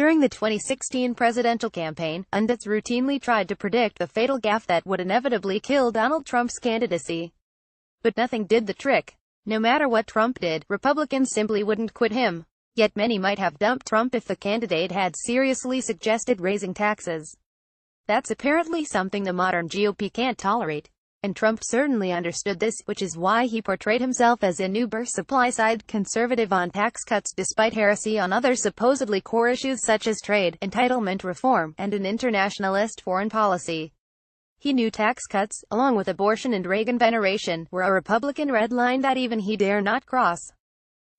During the 2016 presidential campaign, pundits routinely tried to predict the fatal gaffe that would inevitably kill Donald Trump's candidacy. But nothing did the trick. No matter what Trump did, Republicans simply wouldn't quit him. Yet many might have dumped Trump if the candidate had seriously suggested raising taxes. That's apparently something the modern GOP can't tolerate. And Trump certainly understood this, which is why he portrayed himself as an uber supply-side conservative on tax cuts despite heresy on other supposedly core issues such as trade, entitlement reform, and an internationalist foreign policy. He knew tax cuts, along with abortion and Reagan veneration, were a Republican red line that even he dare not cross.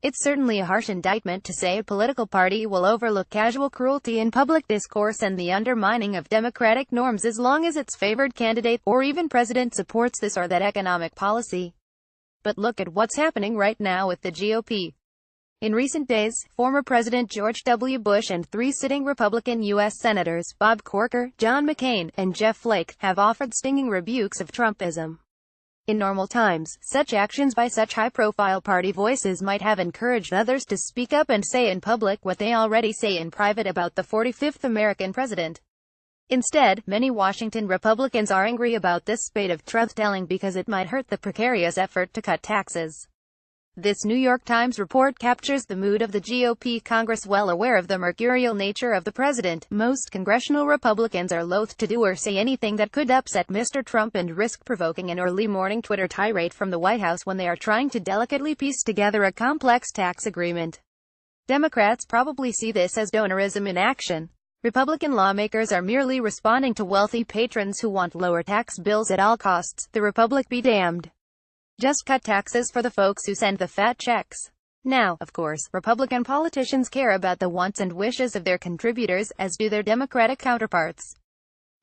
It's certainly a harsh indictment to say a political party will overlook casual cruelty in public discourse and the undermining of democratic norms as long as its favored candidate, or even president, supports this or that economic policy. But look at what's happening right now with the GOP. In recent days, former President George W. Bush and three sitting Republican U.S. Senators, Bob Corker, John McCain, and Jeff Flake, have offered stinging rebukes of Trumpism. In normal times, such actions by such high-profile party voices might have encouraged others to speak up and say in public what they already say in private about the 45th American president. Instead, many Washington Republicans are angry about this spate of truth-telling because it might hurt the precarious effort to cut taxes. This New York Times report captures the mood of the GOP Congress. Well aware of the mercurial nature of the president, most congressional Republicans are loath to do or say anything that could upset Mr. Trump and risk provoking an early morning Twitter tirade from the White House when they are trying to delicately piece together a complex tax agreement. Democrats probably see this as donorism in action. Republican lawmakers are merely responding to wealthy patrons who want lower tax bills at all costs. The Republic be damned. Just cut taxes for the folks who send the fat checks. Now, of course, Republican politicians care about the wants and wishes of their contributors, as do their Democratic counterparts.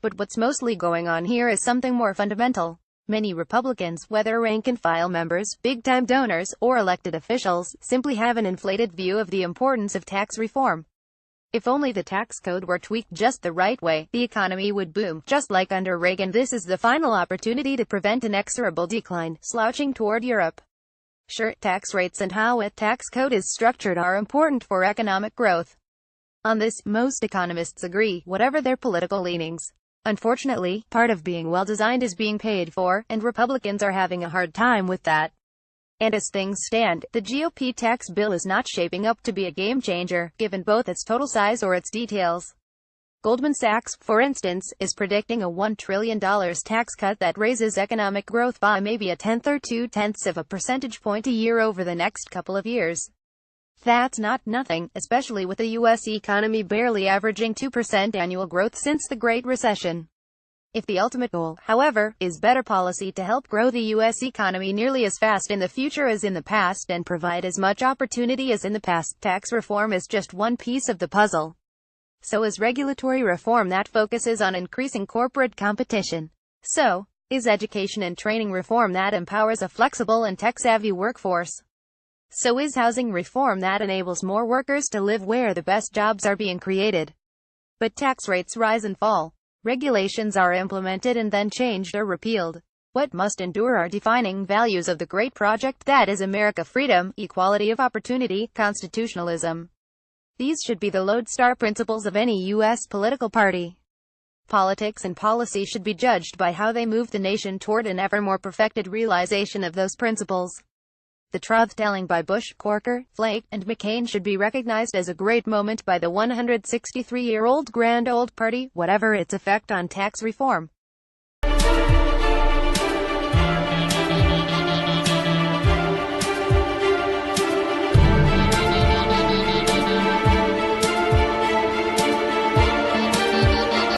But what's mostly going on here is something more fundamental. Many Republicans, whether rank-and-file members, big-time donors, or elected officials, simply have an inflated view of the importance of tax reform. If only the tax code were tweaked just the right way, the economy would boom. Just like under Reagan, this is the final opportunity to prevent an inexorable decline, slouching toward Europe. Sure, tax rates and how a tax code is structured are important for economic growth. On this, most economists agree, whatever their political leanings. Unfortunately, part of being well-designed is being paid for, and Republicans are having a hard time with that. And as things stand, the GOP tax bill is not shaping up to be a game-changer, given both its total size or its details. Goldman Sachs, for instance, is predicting a $1 trillion tax cut that raises economic growth by maybe a tenth or 0.2 of a percentage point a year over the next couple of years. That's not nothing, especially with the U.S. economy barely averaging 2% annual growth since the Great Recession. If the ultimate goal, however, is better policy to help grow the U.S. economy nearly as fast in the future as in the past and provide as much opportunity as in the past, tax reform is just one piece of the puzzle. So is regulatory reform that focuses on increasing corporate competition. So is education and training reform that empowers a flexible and tech-savvy workforce. So is housing reform that enables more workers to live where the best jobs are being created. But tax rates rise and fall. Regulations are implemented and then changed or repealed. What must endure are defining values of the great project that is America: freedom, equality of opportunity, constitutionalism. These should be the lodestar principles of any U.S. political party. Politics and policy should be judged by how they move the nation toward an ever more perfected realization of those principles. The truth-telling by Bush, Corker, Flake, and McCain should be recognized as a great moment by the 163-year-old grand old party, whatever its effect on tax reform.